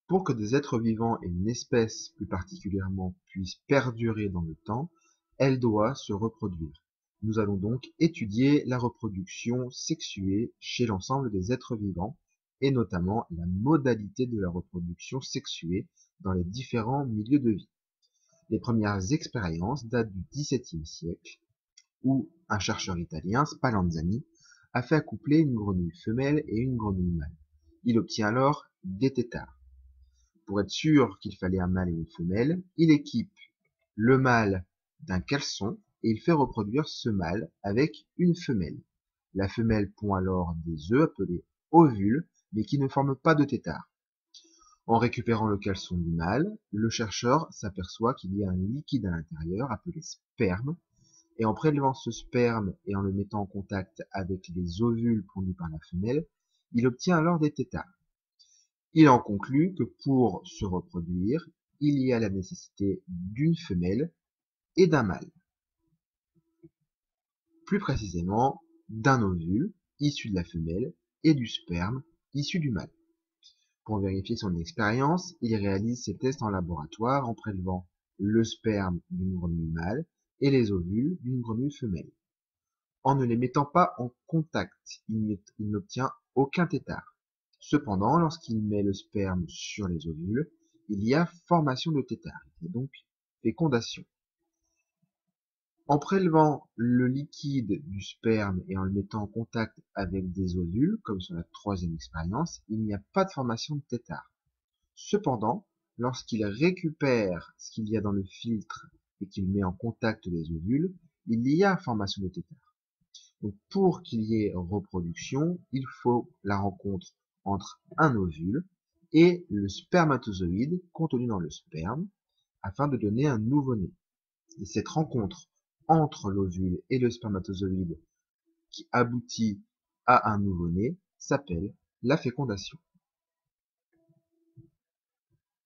Pour que des êtres vivants et une espèce plus particulièrement puissent perdurer dans le temps, elle doit se reproduire. Nous allons donc étudier la reproduction sexuée chez l'ensemble des êtres vivants et notamment la modalité de la reproduction sexuée dans les différents milieux de vie. Les premières expériences datent du XVIIe siècle où un chercheur italien, Spallanzani, a fait accoupler une grenouille femelle et une grenouille mâle. Il obtient alors des têtards. Pour être sûr qu'il fallait un mâle et une femelle, il équipe le mâle d'un caleçon et il fait reproduire ce mâle avec une femelle. La femelle pond alors des œufs appelés ovules, mais qui ne forment pas de têtards. En récupérant le caleçon du mâle, le chercheur s'aperçoit qu'il y a un liquide à l'intérieur appelé sperme, et en prélevant ce sperme et en le mettant en contact avec les ovules pondus par la femelle, il obtient alors des têtards. Il en conclut que pour se reproduire, il y a la nécessité d'une femelle et d'un mâle. Plus précisément, d'un ovule issu de la femelle et du sperme issu du mâle. Pour vérifier son expérience, il réalise ses tests en laboratoire en prélevant le sperme d'une grenouille mâle et les ovules d'une grenouille femelle. En ne les mettant pas en contact, il n'obtient aucun tétard. Cependant, lorsqu'il met le sperme sur les ovules, il y a formation de tétard, et donc fécondation. En prélevant le liquide du sperme et en le mettant en contact avec des ovules, comme sur la troisième expérience, il n'y a pas de formation de tétard. Cependant, lorsqu'il récupère ce qu'il y a dans le filtre et qu'il met en contact les ovules, il y a formation de tétard. Donc pour qu'il y ait reproduction, il faut la rencontre entre un ovule et le spermatozoïde contenu dans le sperme afin de donner un nouveau-né. Et cette rencontre entre l'ovule et le spermatozoïde qui aboutit à un nouveau-né s'appelle la fécondation.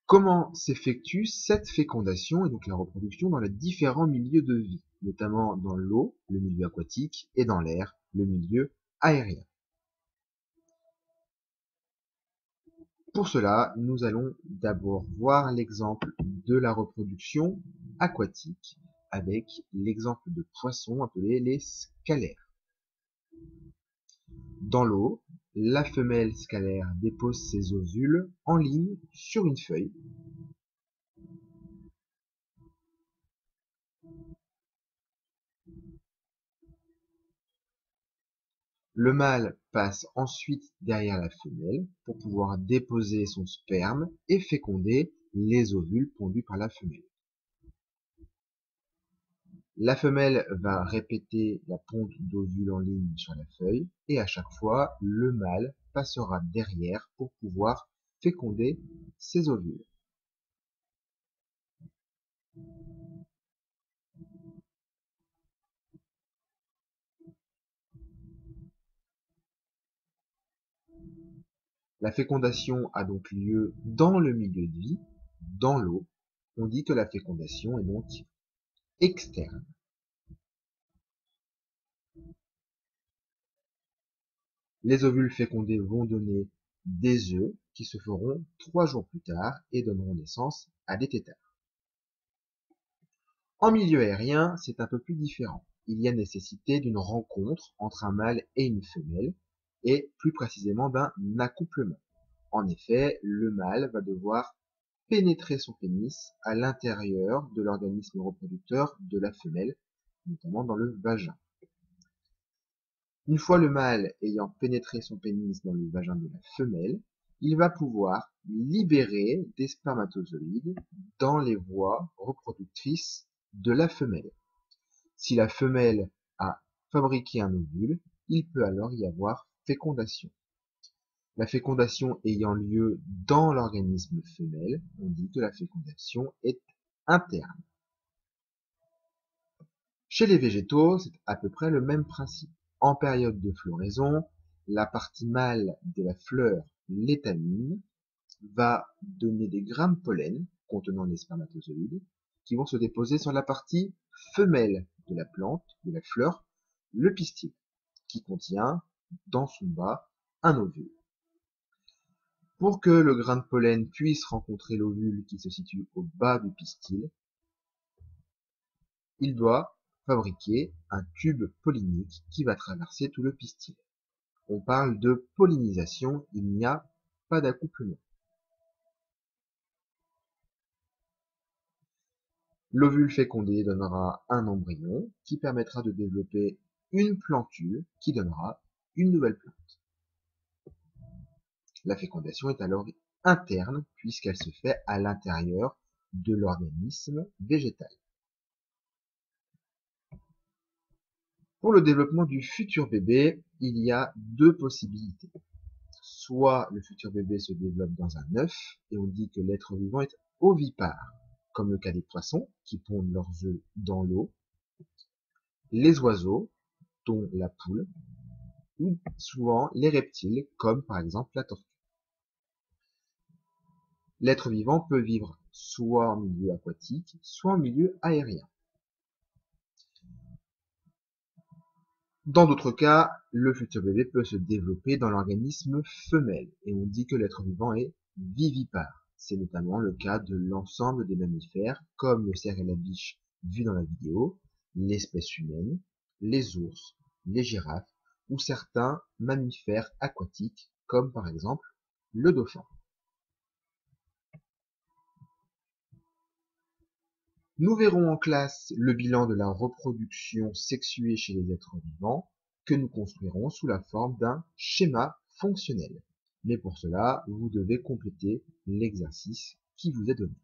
Comment s'effectue cette fécondation et donc la reproduction dans les différents milieux de vie, notamment dans l'eau, le milieu aquatique, et dans l'air, le milieu aérien? Pour cela, nous allons d'abord voir l'exemple de la reproduction aquatique avec l'exemple de poissons appelés les scalaires. Dans l'eau, la femelle scalaire dépose ses ovules en ligne sur une feuille. Le mâle passe ensuite derrière la femelle pour pouvoir déposer son sperme et féconder les ovules pondus par la femelle. La femelle va répéter la ponte d'ovules en ligne sur la feuille et à chaque fois, le mâle passera derrière pour pouvoir féconder ses ovules. La fécondation a donc lieu dans le milieu de vie, dans l'eau. On dit que la fécondation est donc externe. Les ovules fécondés vont donner des œufs qui se feront 3 jours plus tard et donneront naissance à des têtards. En milieu aérien, c'est un peu plus différent. Il y a nécessité d'une rencontre entre un mâle et une femelle, et plus précisément d'un accouplement. En effet, le mâle va devoir pénétrer son pénis à l'intérieur de l'organisme reproducteur de la femelle, notamment dans le vagin. Une fois le mâle ayant pénétré son pénis dans le vagin de la femelle, il va pouvoir libérer des spermatozoïdes dans les voies reproductrices de la femelle. Si la femelle a fabriqué un ovule, il peut alors y avoir fécondation. La fécondation ayant lieu dans l'organisme femelle, on dit que la fécondation est interne. Chez les végétaux, c'est à peu près le même principe. En période de floraison, la partie mâle de la fleur, l'étamine, va donner des grains de pollen contenant des spermatozoïdes qui vont se déposer sur la partie femelle de la plante, de la fleur, le pistil, qui contient dans son bas un ovule. Pour que le grain de pollen puisse rencontrer l'ovule qui se situe au bas du pistil, il doit fabriquer un tube pollinique qui va traverser tout le pistil. On parle de pollinisation, il n'y a pas d'accouplement. L'ovule fécondé donnera un embryon qui permettra de développer une plantule qui donnera une nouvelle plante. La fécondation est alors interne puisqu'elle se fait à l'intérieur de l'organisme végétal. Pour le développement du futur bébé, il y a deux possibilités. Soit le futur bébé se développe dans un œuf, et on dit que l'être vivant est ovipare, comme le cas des poissons qui pondent leurs œufs dans l'eau, les oiseaux, dont la poule, ou souvent les reptiles, comme par exemple la tortue. L'être vivant peut vivre soit en milieu aquatique, soit en milieu aérien. Dans d'autres cas, le futur bébé peut se développer dans l'organisme femelle, et on dit que l'être vivant est vivipare. C'est notamment le cas de l'ensemble des mammifères, comme le cerf et la biche vu dans la vidéo, l'espèce humaine, les ours, les girafes, ou certains mammifères aquatiques, comme par exemple le dauphin. Nous verrons en classe le bilan de la reproduction sexuée chez les êtres vivants, que nous construirons sous la forme d'un schéma fonctionnel. Mais pour cela, vous devez compléter l'exercice qui vous est donné.